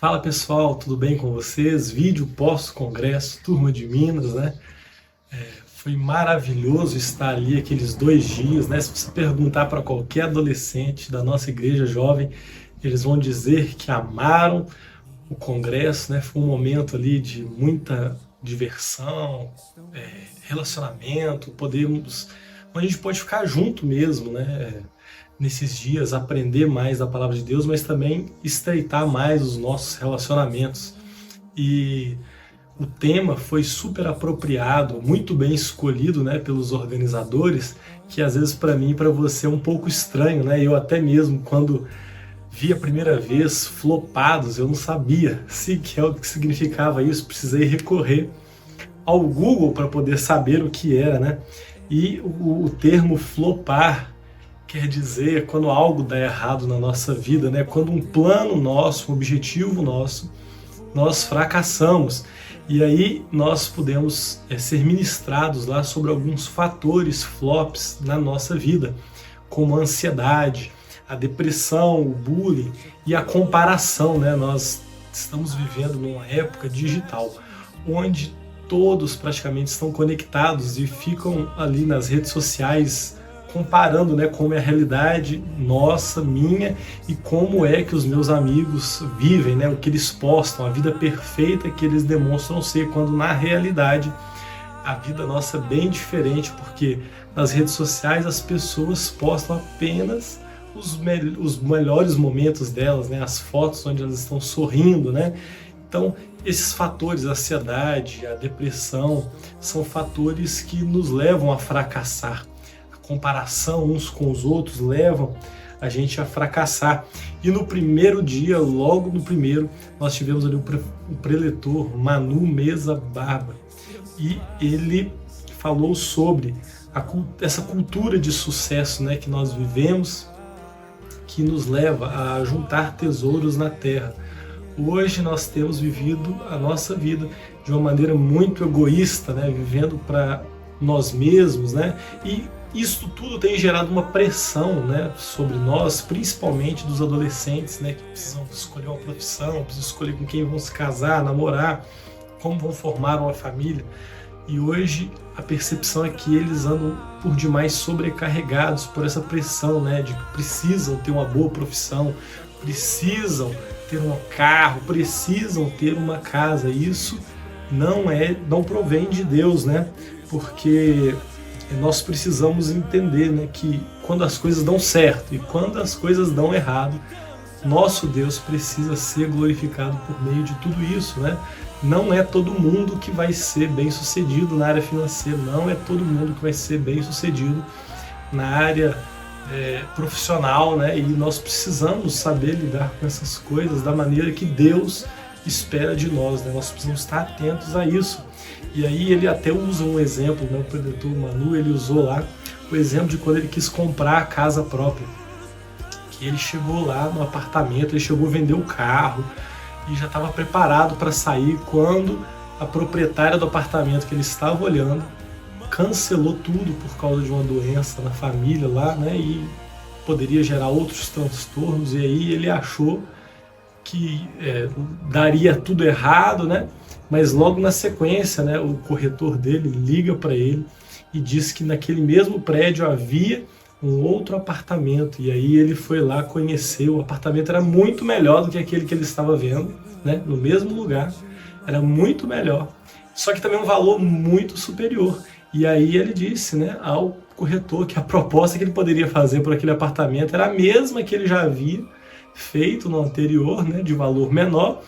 Fala pessoal, tudo bem com vocês? Vídeo pós-congresso, turma de Minas, né? Foi maravilhoso estar ali aqueles 2 dias, né? Se você perguntar para qualquer adolescente da nossa igreja jovem, eles vão dizer que amaram o congresso, né? Foi um momento ali de muita diversão, relacionamento, podemos, onde a gente pode ficar junto mesmo, né? Nesses dias, aprender mais da palavra de Deus, mas também estreitar mais os nossos relacionamentos. E o tema foi super apropriado, muito bem escolhido, né, pelos organizadores, que às vezes para mim e para você é um pouco estranho, né? Eu até mesmo quando vi a primeira vez flopados, eu não sabia sequer o que significava isso, precisei recorrer ao Google para poder saber o que era, né? E o termo flopar quer dizer quando algo dá errado na nossa vida, né? Quando um plano nosso, um objetivo nosso, nós fracassamos. E aí nós podemos ser ministrados lá sobre alguns fatores flops na nossa vida, como a ansiedade, a depressão, o bullying e a comparação, né? Nós estamos vivendo numa época digital, onde todos praticamente estão conectados e ficam ali nas redes sociais comparando, né, como é a realidade nossa, minha, e como é que os meus amigos vivem, né, o que eles postam, a vida perfeita que eles demonstram ser, quando na realidade a vida nossa é bem diferente, porque nas redes sociais as pessoas postam apenas os melhores momentos delas, né, as fotos onde elas estão sorrindo, né? Então, esses fatores, a ansiedade, a depressão, são fatores que nos levam a fracassar. Comparação uns com os outros levam a gente a fracassar. E no primeiro dia, logo no primeiro, nós tivemos ali o preletor Manu Mesa Barba, e ele falou sobre essa cultura de sucesso, né, que nós vivemos, que nos leva a juntar tesouros na terra. Hoje nós temos vivido a nossa vida de uma maneira muito egoísta, né, vivendo para nós mesmos, né, e isso tudo tem gerado uma pressão, né, sobre nós, principalmente dos adolescentes, né, que precisam escolher uma profissão, precisam escolher com quem vão se casar, namorar, como vão formar uma família. E hoje a percepção é que eles andam por demais sobrecarregados por essa pressão, né, de que precisam ter uma boa profissão, precisam ter um carro, precisam ter uma casa. Isso não provém de Deus, né, porque nós precisamos entender, né, que quando as coisas dão certo e quando as coisas dão errado, nosso Deus precisa ser glorificado por meio de tudo isso, né? Não é todo mundo que vai ser bem sucedido na área financeira, não é todo mundo que vai ser bem sucedido na área profissional, né? E nós precisamos saber lidar com essas coisas da maneira que Deus espera de nós, né? Nós precisamos estar atentos a isso. E aí ele até usa um exemplo, né? O preletor Manu, ele usou lá o exemplo de quando ele quis comprar a casa própria, que ele chegou lá no apartamento, ele chegou a vender o carro e já estava preparado para sair, quando a proprietária do apartamento que ele estava olhando cancelou tudo por causa de uma doença na família lá, né? E poderia gerar outros transtornos. E aí ele achou que daria tudo errado, né? Mas logo na sequência, né, o corretor dele liga para ele e diz que naquele mesmo prédio havia um outro apartamento. E aí ele foi lá conhecer. O apartamento era muito melhor do que aquele que ele estava vendo, né, no mesmo lugar. Era muito melhor, só que também um valor muito superior. E aí ele disse, né, ao corretor que a proposta que ele poderia fazer por aquele apartamento era a mesma que ele já havia feito no anterior, né, de valor menor,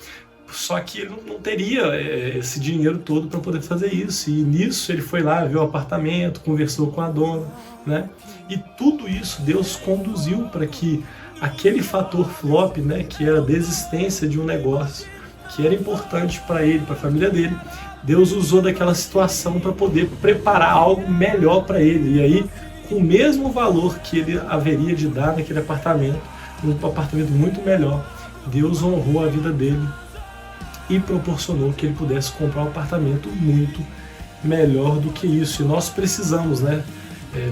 só que ele não teria esse dinheiro todo para poder fazer isso. E nisso ele foi lá, viu o apartamento, conversou com a dona, né? E tudo isso Deus conduziu para que aquele fator flop, né, que era a desistência de um negócio que era importante para ele, para a família dele, Deus usou daquela situação para poder preparar algo melhor para ele. E aí, com o mesmo valor que ele haveria de dar naquele apartamento, um apartamento muito melhor, Deus honrou a vida dele e proporcionou que ele pudesse comprar um apartamento muito melhor do que isso. E nós precisamos, né,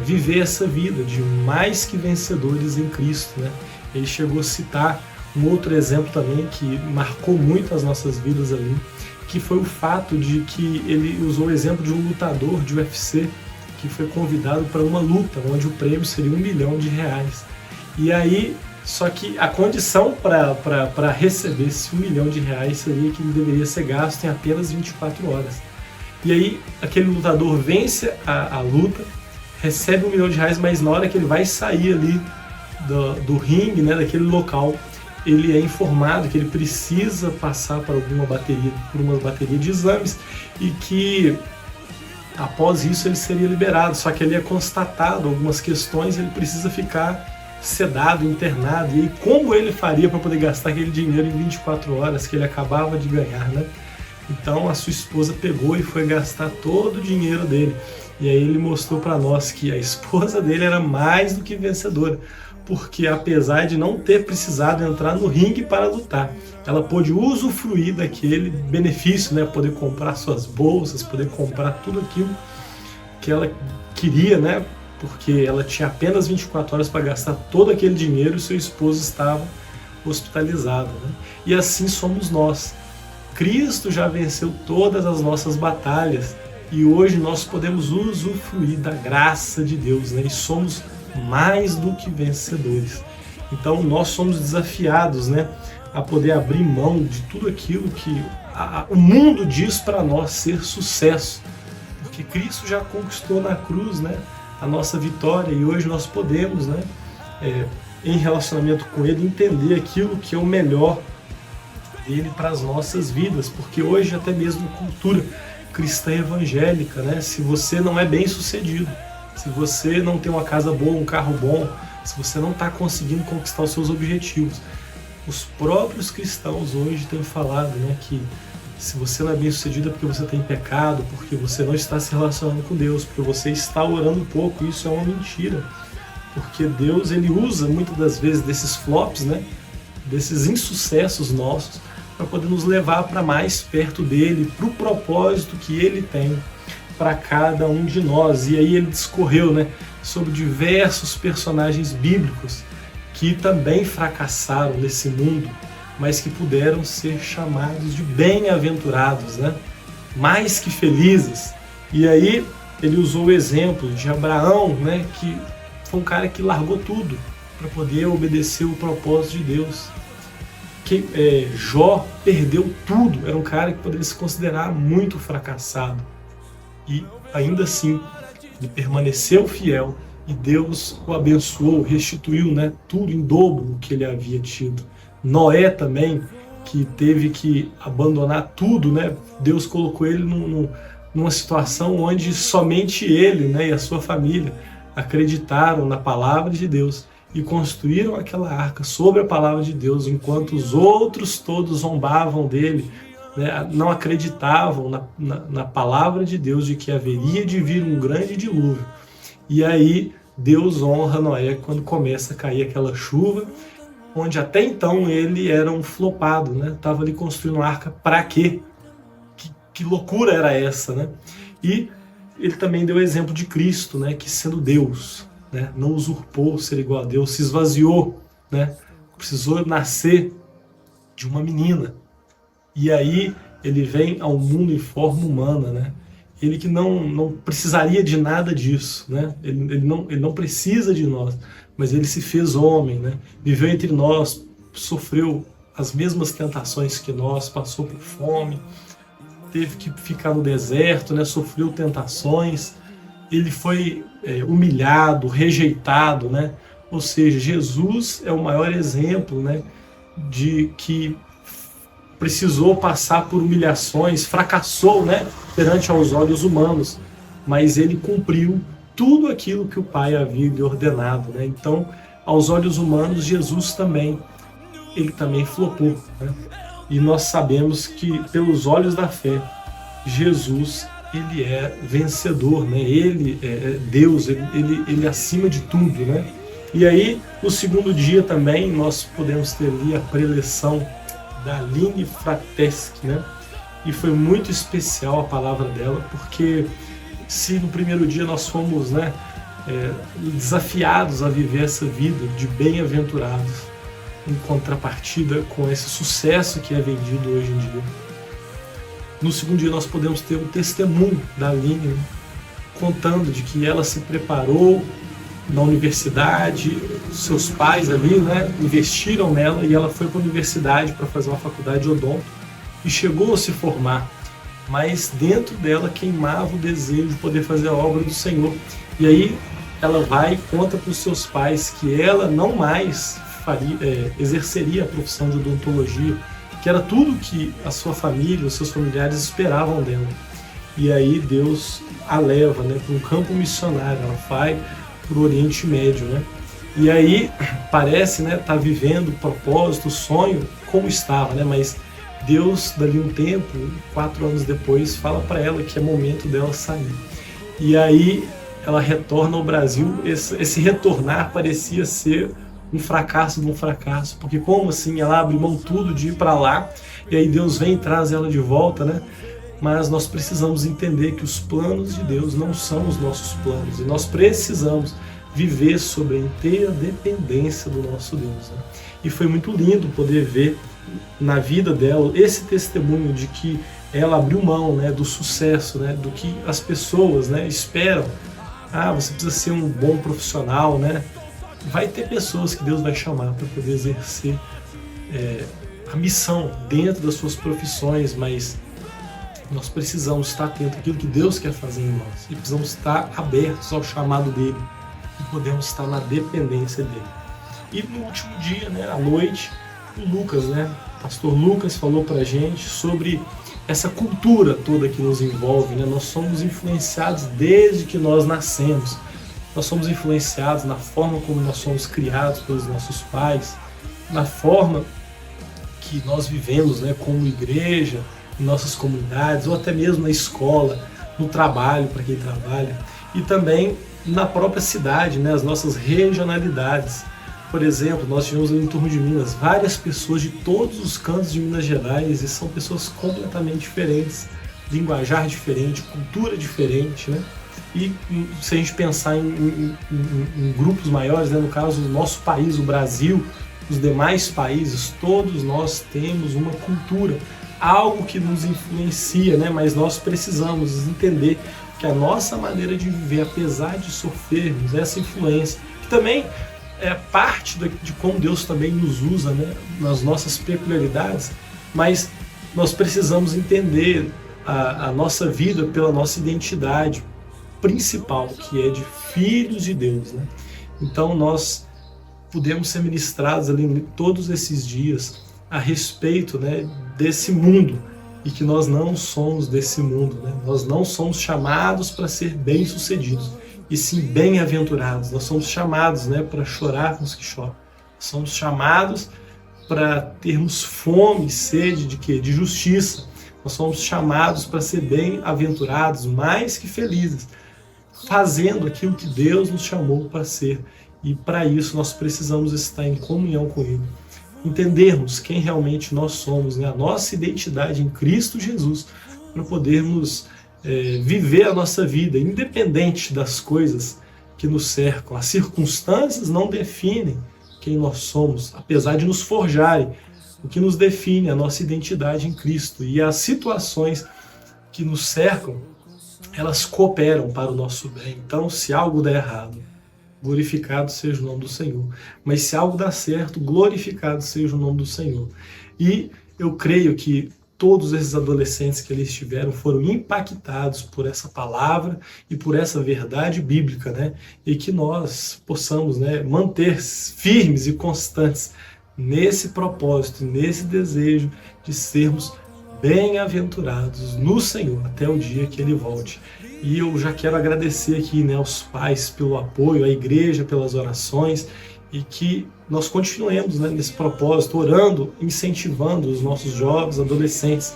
viver essa vida de mais que vencedores em Cristo, né? Ele chegou a citar Um outro exemplo também que marcou muito as nossas vidas ali, que foi o fato de que ele usou o exemplo de um lutador de UFC que foi convidado para uma luta, onde o prêmio seria R$1 milhão. E aí, só que a condição para receber esse R$1 milhão seria que ele deveria ser gasto em apenas 24 horas. E aí, aquele lutador vence a luta, recebe R$1 milhão, mas na hora que ele vai sair ali do ringue, né, daquele local, ele é informado que ele precisa passar por uma bateria de exames e que após isso ele seria liberado, só que ele é constatado algumas questões, ele precisa ficar sedado, internado. E aí, como ele faria para poder gastar aquele dinheiro em 24 horas que ele acabava de ganhar, né? Então a sua esposa pegou e foi gastar todo o dinheiro dele. E aí ele mostrou para nós que a esposa dele era mais do que vencedora, porque apesar de não ter precisado entrar no ringue para lutar, ela pôde usufruir daquele benefício, né? Poder comprar suas bolsas, poder comprar tudo aquilo que ela queria, né? Porque ela tinha apenas 24 horas para gastar todo aquele dinheiro e seu esposo estava hospitalizado, né? E assim somos nós. Cristo já venceu todas as nossas batalhas e hoje nós podemos usufruir da graça de Deus, né? E somos mais do que vencedores. Então nós somos desafiados, né, a poder abrir mão de tudo aquilo que o mundo diz para nós ser sucesso, porque Cristo já conquistou na cruz, né, a nossa vitória, e hoje nós podemos, né, em relacionamento com Ele, entender aquilo que é o melhor dele para as nossas vidas, porque hoje até mesmo a cultura cristã evangélica, né, se você não é bem sucedido, se você não tem uma casa boa, um carro bom, se você não está conseguindo conquistar os seus objetivos, os próprios cristãos hoje têm falado, né, que se você não é bem sucedido é porque você tem pecado, porque você não está se relacionando com Deus, porque você está orando pouco. Isso é uma mentira, porque Deus, ele usa muitas das vezes desses flops, né, desses insucessos nossos, para poder nos levar para mais perto dele, para o propósito que ele tem para cada um de nós. E aí ele discorreu, né, sobre diversos personagens bíblicos que também fracassaram nesse mundo, mas que puderam ser chamados de bem-aventurados, né, mais que felizes. E aí ele usou o exemplo de Abraão, né, que foi um cara que largou tudo para poder obedecer o propósito de Deus. Jó perdeu tudo, era um cara que poderia se considerar muito fracassado. E ainda assim, ele permaneceu fiel e Deus o abençoou, restituiu, né, tudo em dobro o que ele havia tido. Noé também, que teve que abandonar tudo, né, Deus colocou ele numa situação onde somente ele, né, e a sua família acreditaram na palavra de Deus e construíram aquela arca sobre a palavra de Deus, enquanto os outros todos zombavam dele, né, não acreditavam na palavra de Deus de que haveria de vir um grande dilúvio. E aí Deus honra Noé quando começa a cair aquela chuva, onde até então ele era um flopado, né? Estava ali construindo uma arca para quê? Que loucura era essa, né? E ele também deu o exemplo de Cristo, né, que sendo Deus, né, não usurpou ser igual a Deus, se esvaziou, né, precisou nascer de uma menina. E aí ele vem ao mundo em forma humana, né? Ele que não precisaria de nada disso, né? Ele não precisa de nós, mas ele se fez homem, né? Viveu entre nós, sofreu as mesmas tentações que nós, passou por fome, teve que ficar no deserto, né? Sofreu tentações, ele foi humilhado, rejeitado, né? Ou seja, Jesus é o maior exemplo, né, de que precisou passar por humilhações, fracassou, né, perante aos olhos humanos, mas ele cumpriu tudo aquilo que o Pai havia lhe ordenado, né? Então, aos olhos humanos, Jesus também flopou, né? E nós sabemos que, pelos olhos da fé, Jesus, ele é vencedor, né? Ele é Deus, ele é acima de tudo, né? E aí, no segundo dia também, nós podemos ter ali a preleção da Aline Frateschi, né? E foi muito especial a palavra dela, porque se no primeiro dia nós fomos, né, desafiados a viver essa vida de bem-aventurados, em contrapartida com esse sucesso que é vendido hoje em dia. No segundo dia nós podemos ter o testemunho da Aline, né, contando de que ela se preparou na universidade, seus pais ali, né, investiram nela e ela foi para a universidade para fazer uma faculdade de odonto e chegou a se formar, mas dentro dela queimava o desejo de poder fazer a obra do Senhor. E aí ela vai e conta para os seus pais que ela não mais exerceria a profissão de odontologia, que era tudo que a sua família, os seus familiares esperavam dela. E aí Deus a leva, né, para um campo missionário, ela vai para o Oriente Médio, né? E aí parece, né, tá vivendo o propósito, o sonho como estava, né? Mas Deus, dali um tempo, 4 anos depois, fala para ela que é momento dela sair. E aí ela retorna ao Brasil. Esse retornar parecia ser um fracasso de um fracasso, porque como assim ela abre mão tudo de ir para lá e aí Deus vem e traz ela de volta, né? Mas nós precisamos entender que os planos de Deus não são os nossos planos e nós precisamos viver sobre a inteira dependência do nosso Deus, né? E foi muito lindo poder ver na vida dela esse testemunho de que ela abriu mão, né, do sucesso, né, do que as pessoas, né, esperam. Ah, você precisa ser um bom profissional, né? Vai ter pessoas que Deus vai chamar para poder exercer a missão dentro das suas profissões, mas nós precisamos estar atentos àquilo que Deus quer fazer em nós e precisamos estar abertos ao chamado dele e podemos estar na dependência dele. E no último dia, né, à noite, o Lucas, né, o pastor Lucas falou para a gente sobre essa cultura toda que nos envolve, né? Nós somos influenciados desde que nós nascemos. Nós somos influenciados na forma como nós somos criados pelos nossos pais, na forma que nós vivemos, né, como igreja, em nossas comunidades, ou até mesmo na escola, no trabalho, para quem trabalha, e também na própria cidade, né, as nossas regionalidades. Por exemplo, nós tivemos ali em Turma de Minas várias pessoas de todos os cantos de Minas Gerais e são pessoas completamente diferentes, linguajar diferente, cultura diferente, né? E se a gente pensar em grupos maiores, né, no caso do nosso país, o Brasil, os demais países, todos nós temos uma cultura, algo que nos influencia, né? Mas nós precisamos entender que a nossa maneira de viver, apesar de sofrermos essa influência, que também é parte de como Deus também nos usa, né, nas nossas peculiaridades, mas nós precisamos entender a nossa vida pela nossa identidade principal, que é de filhos de Deus, né? Então nós podemos ser ministrados ali todos esses dias a respeito, né, desse mundo e que nós não somos desse mundo, né? Nós não somos chamados para ser bem-sucedidos, e sim bem-aventurados. Nós somos chamados, né, para chorar com os que choram. Somos chamados para termos fome e sede de quê? De justiça. Nós somos chamados para ser bem-aventurados, mais que felizes, fazendo aquilo que Deus nos chamou para ser. E para isso nós precisamos estar em comunhão com Ele. Entendermos quem realmente nós somos, né? A nossa identidade em Cristo Jesus, para podermos viver a nossa vida, independente das coisas que nos cercam. As circunstâncias não definem quem nós somos, apesar de nos forjarem. O que nos define é a nossa identidade em Cristo. E as situações que nos cercam, elas cooperam para o nosso bem. Então, se algo der errado, glorificado seja o nome do Senhor. Mas se algo dá certo, glorificado seja o nome do Senhor. E eu creio que todos esses adolescentes que ali estiveram foram impactados por essa palavra e por essa verdade bíblica, né? E que nós possamos, né, manter firmes e constantes nesse propósito, nesse desejo de sermos bem-aventurados no Senhor até o dia que Ele volte. E eu já quero agradecer aqui, né, aos pais pelo apoio, à igreja pelas orações, e que nós continuemos, né, nesse propósito, orando, incentivando os nossos jovens, adolescentes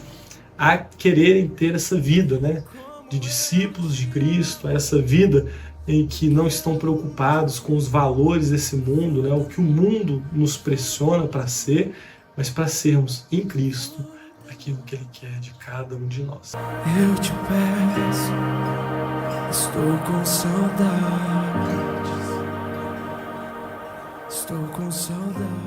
a quererem ter essa vida, né, de discípulos de Cristo, essa vida em que não estão preocupados com os valores desse mundo, né, o que o mundo nos pressiona para ser, mas para sermos em Cristo aquilo que Ele quer de cada um de nós. Eu te peço, estou com saudades, estou com saudades.